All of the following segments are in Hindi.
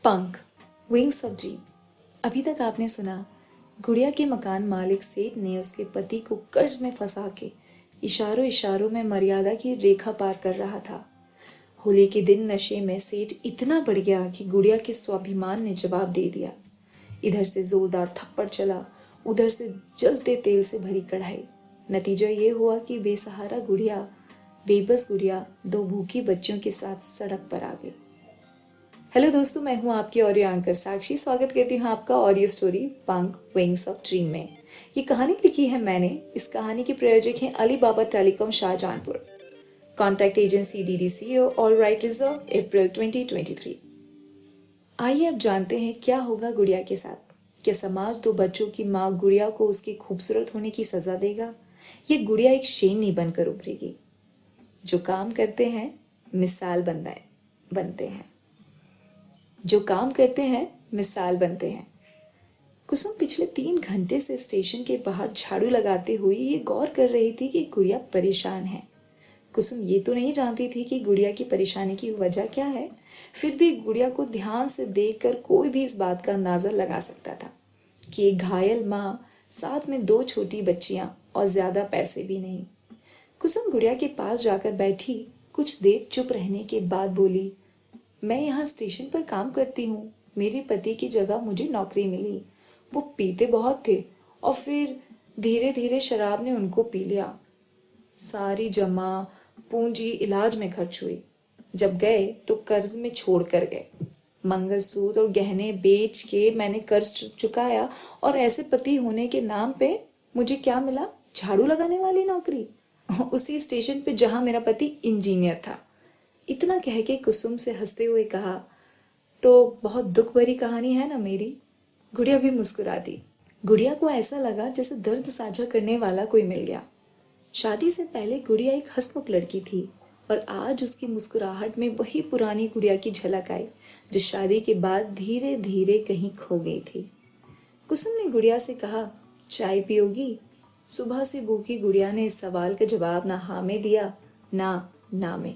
पंख, विंग्स ऑफ ड्रीम। अभी तक आपने सुना गुड़िया के मकान मालिक सेठ ने उसके पति को कर्ज में फंसा के इशारों इशारों में मर्यादा की रेखा पार कर रहा था। होली के दिन नशे में सेठ इतना बढ़ गया कि गुड़िया के स्वाभिमान ने जवाब दे दिया। इधर से जोरदार थप्पड़ चला, उधर से जलते तेल से भरी कढ़ाई। नतीजा ये हुआ कि बेसहारा गुड़िया, बेबस गुड़िया दो भूखी बच्चियों के साथ सड़क पर आ गई। हेलो दोस्तों, मैं हूं आपकी ऑडियो एंकर साक्षी। स्वागत करती हूं आपका ऑडियो स्टोरी पंख, विंग्स ऑफ ड्रीम में। ये कहानी लिखी है मैंने। इस कहानी के प्रायोजक हैं Ali Baba telecom Shahjahanpur. Contact agency DDCO, all right reserve, April 2023। आइए अब जानते हैं क्या होगा गुड़िया के साथ। क्या समाज दो बच्चों की माँ गुड़िया को उसके खूबसूरत होने की सजा देगा, ये गुड़िया एक शेरनी बनकर उभरेगी। जो काम करते हैं मिसाल बनते हैं। जो काम करते हैं मिसाल बनते हैं। कुसुम पिछले 3 घंटे से स्टेशन के बाहर झाड़ू लगाते हुए ये गौर कर रही थी कि गुड़िया परेशान है। कुसुम ये तो नहीं जानती थी कि गुड़िया की परेशानी की वजह क्या है, फिर भी गुड़िया को ध्यान से देखकर कोई भी इस बात का अंदाजा लगा सकता था कि एक घायल माँ, साथ में 2 छोटी बच्चियां और ज्यादा पैसे भी नहीं। कुसुम गुड़िया के पास जाकर बैठी, कुछ देर चुप रहने के बाद बोली, मैं यहाँ स्टेशन पर काम करती हूँ। मेरे पति की जगह मुझे नौकरी मिली। वो पीते बहुत थे और फिर धीरे धीरे शराब ने उनको पी लिया। सारी जमा पूंजी इलाज में खर्च हुई। जब गए तो कर्ज में छोड़ कर गए। मंगलसूत्र और गहने बेच के मैंने कर्ज चुकाया और ऐसे पति होने के नाम पे मुझे क्या मिला? झाड़ू लगाने वाली नौकरी, उसी स्टेशन पे जहां मेरा पति इंजीनियर था। इतना कह के कुसुम से हंसते हुए कहा, तो बहुत दुख भरी कहानी है ना मेरी। गुड़िया भी मुस्कुरा दी। गुड़िया को ऐसा लगा जैसे दर्द साझा करने वाला कोई मिल गया। शादी से पहले गुड़िया एक हंसमुख लड़की थी और आज उसकी मुस्कुराहट में वही पुरानी गुड़िया की झलक आई जो शादी के बाद धीरे धीरे कहीं खो गई थी। कुसुम ने गुड़िया से कहा, चाय पियोगी? सुबह से भूखी गुड़िया ने इस सवाल का जवाब ना हाँ में दिया, ना में।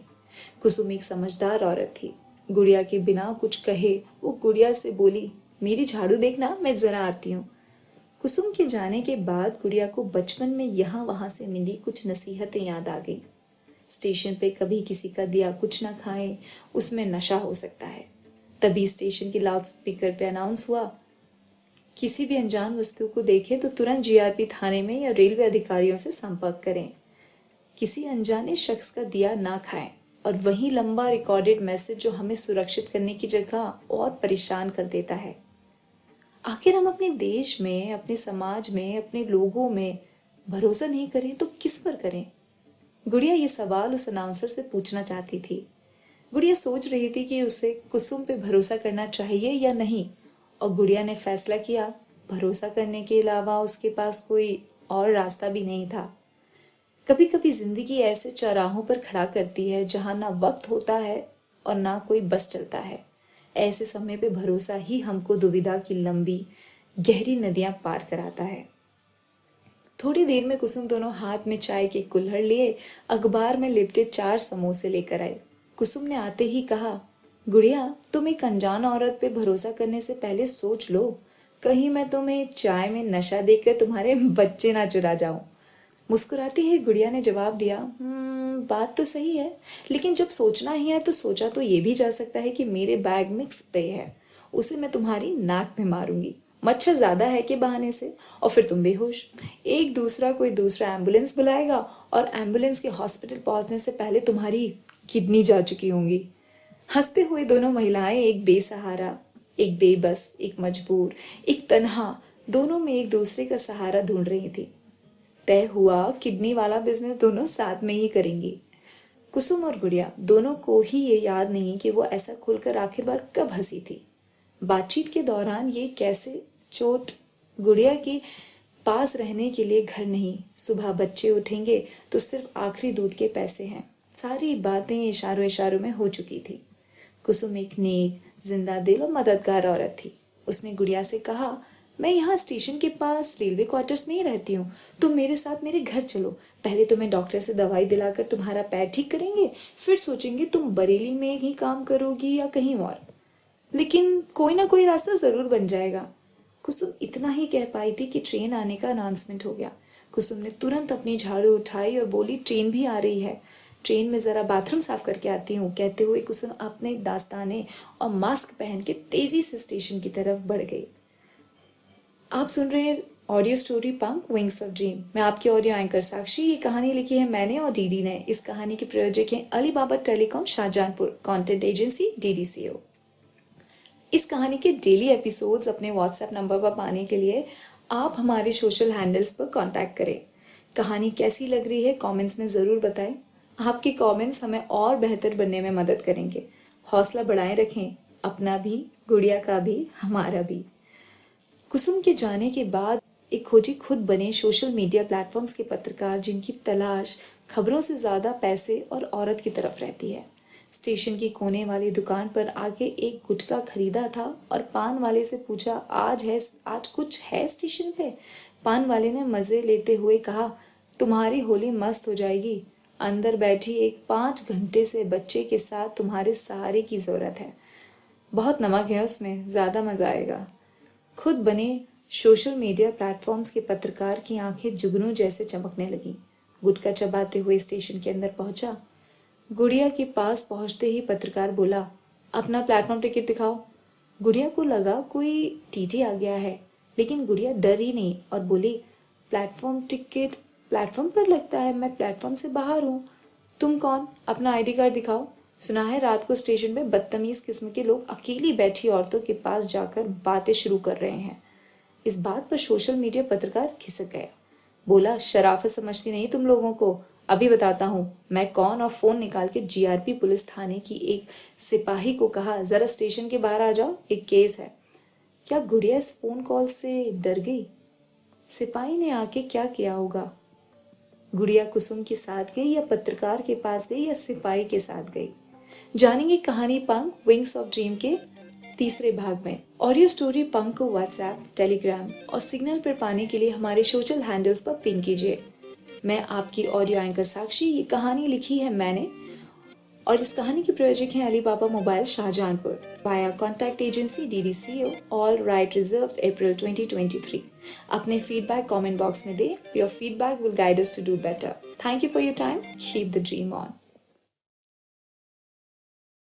कुसुम एक समझदार औरत थी। गुड़िया के बिना कुछ कहे वो गुड़िया से बोली, मेरी झाड़ू देखना, मैं जरा आती हूँ। कुसुम के जाने के बाद गुड़िया को बचपन में यहाँ वहां से मिली कुछ नसीहतें याद आ गई। स्टेशन पे कभी किसी का दिया कुछ ना खाए, उसमें नशा हो सकता है। तभी स्टेशन के लाउड स्पीकर पे अनाउंस हुआ, किसी भी अनजान वस्तु को देखे तो तुरंत GRP थाने में या रेलवे अधिकारियों से संपर्क करें। किसी अनजाने शख्स का दिया ना खाएं। और वही लंबा रिकॉर्डेड मैसेज जो हमें सुरक्षित करने की जगह और परेशान कर देता है। आखिर हम अपने देश में, अपने समाज में, अपने लोगों में भरोसा नहीं करें तो किस पर करें? गुड़िया ये सवाल उस अनाउंसर से पूछना चाहती थी। गुड़िया सोच रही थी कि उसे कुसुम पे भरोसा करना चाहिए या नहीं, और गुड़िया ने फैसला किया भरोसा करने के अलावा उसके पास कोई और रास्ता भी नहीं था। कभी कभी जिंदगी ऐसे चौराहों पर खड़ा करती है जहां ना वक्त होता है और ना कोई बस चलता है। ऐसे समय पे भरोसा ही हमको दुविधा की लंबी गहरी नदियां पार कराता है। थोड़ी देर में कुसुम दोनों हाथ में चाय के कुल्हड़ लिए अखबार में लिपटे 4 समोसे लेकर आई। कुसुम ने आते ही कहा, गुड़िया, तुम एक अनजान औरत पे भरोसा करने से पहले सोच लो, कहीं मैं तुम्हें चाय में नशा देकर तुम्हारे बच्चे ना चुरा जाऊं। मुस्कुराती ही गुड़िया ने जवाब दिया, बात तो सही है, लेकिन जब सोचना ही है तो सोचा तो ये भी जा सकता है कि मेरे बैग में स्प्रे है, उसे मैं तुम्हारी नाक में मारूंगी, मच्छर ज्यादा है के बहाने से, और फिर तुम बेहोश। कोई दूसरा एम्बुलेंस बुलाएगा और एम्बुलेंस के हॉस्पिटल पहुंचने से पहले तुम्हारी किडनी जा चुकी होंगी। हंसते हुए दोनों महिलाएं, एक बेसहारा, एक बेबस, एक मजबूर, एक तन्हा, दोनों में एक दूसरे का सहारा ढूंढ रही थी। तय हुआ किडनी वाला बिजनेस दोनों साथ में ही करेंगी। कुसुम और गुड़िया दोनों को ही ये याद नहीं कि वो ऐसा खुलकर आखिर बार कब हंसी थी। बातचीत के दौरान ये कैसे चोट, गुड़िया के पास रहने के लिए घर नहीं, सुबह बच्चे उठेंगे तो सिर्फ आखिरी दूध के पैसे हैं, सारी बातें इशारों में हो चुकी थी। कुसुम एक नेक, जिंदा दिल और मददगार औरत थी। उसने गुड़िया से कहा, मैं यहाँ स्टेशन के पास रेलवे क्वार्टर्स में ही रहती हूँ, तुम मेरे साथ मेरे घर चलो। पहले तुम्हें डॉक्टर से दवाई दिलाकर तुम्हारा पैर ठीक करेंगे, फिर सोचेंगे तुम बरेली में ही काम करोगी या कहीं और। लेकिन कोई ना कोई रास्ता ज़रूर बन जाएगा। कुसुम इतना ही कह पाई थी कि ट्रेन आने का अनाउंसमेंट हो गया। कुसुम ने तुरंत अपनी झाड़ू उठाई और बोली, ट्रेन भी आ रही है। ट्रेन में ज़रा बाथरूम साफ करके आती हूँ, कहते हुए कुसुम अपने दास्ताने और मास्क पहन के तेज़ी से स्टेशन की तरफ बढ़ गई। आप सुन रहे हैं ऑडियो स्टोरी पंख विंग्स ऑफ ड्रीम। मैं आपकी ऑडियो एंकर साक्षी। ये कहानी लिखी है मैंने और डीडी ने। इस कहानी के प्रायोजक हैं Ali Baba telecom Shahjahanpur, content agency डीडीसीओ। इस कहानी के डेली एपिसोड्स अपने व्हाट्सएप नंबर पर पाने के लिए आप हमारे सोशल हैंडल्स पर कांटेक्ट करें। कहानी कैसी लग रही है कमेंट्स में ज़रूर बताएं। आपके कमेंट्स हमें और बेहतर बनने में मदद करेंगे। हौसला बढ़ाए रखें, अपना भी, गुड़िया का भी, हमारा भी। कुसुम के जाने के बाद एक खोजी खुद बने सोशल मीडिया प्लेटफॉर्म्स के पत्रकार, जिनकी तलाश खबरों से ज़्यादा पैसे और औरत की तरफ रहती है। स्टेशन की कोने वाली दुकान पर आके एक गुटखा खरीदा था और पान वाले से पूछा, आज कुछ है स्टेशन पे? पान वाले ने मज़े लेते हुए कहा, तुम्हारी होली मस्त हो जाएगी। अंदर बैठी एक 5 घंटे से बच्चे के साथ तुम्हारे सहारे की ज़रूरत है। बहुत नमक है उसमें, ज़्यादा मज़ा आएगा। खुद बने सोशल मीडिया प्लेटफॉर्म्स के पत्रकार की आंखें जुगनू जैसे चमकने लगी। गुटखा चबाते हुए स्टेशन के अंदर पहुंचा। गुड़िया के पास पहुंचते ही पत्रकार बोला, अपना प्लेटफॉर्म टिकट दिखाओ। गुड़िया को लगा कोई टीटी आ गया है, लेकिन गुड़िया डरी नहीं और बोली, प्लेटफॉर्म टिकट प्लेटफॉर्म पर लगता है, मैं प्लेटफॉर्म से बाहर हूँ। तुम कौन? अपना आईडी कार्ड दिखाओ। सुना है रात को स्टेशन में बदतमीज किस्म के लोग अकेली बैठी औरतों के पास जाकर बातें शुरू कर रहे हैं। इस बात पर सोशल मीडिया पत्रकार खिसक गया। बोला, शराफत समझती नहीं तुम लोगों को, अभी बताता हूँ मैं कौन। और फोन निकाल के जीआरपी पुलिस थाने की एक सिपाही को कहा, जरा स्टेशन के बाहर आ जाओ, एक केस है। क्या गुड़िया इस फोन कॉल से डर गई? सिपाही ने आके क्या किया होगा? गुड़िया कुसुम के साथ गई या पत्रकार के पास गई या सिपाही के साथ गई? जानेंगे कहानी पंख विंग्स ऑफ ड्रीम के तीसरे भाग में। ऑडियो स्टोरी पंख को व्हाट्सएप, टेलीग्राम और सिग्नल पर पाने के लिए हमारे सोशल हैंडल्स पर पिन कीजिए। मैं आपकी ऑडियो एंकर साक्षी। ये कहानी लिखी है मैंने और इस कहानी के प्रायोजक हैं Ali Baba mobile Shahjahanpur, via contact agency DDCO, all right reserved, April 2023। अपने फीडबैक कमेंट बॉक्स में दें। Your feedback will guide us to do better. Thank you for your time. Keep the dream on.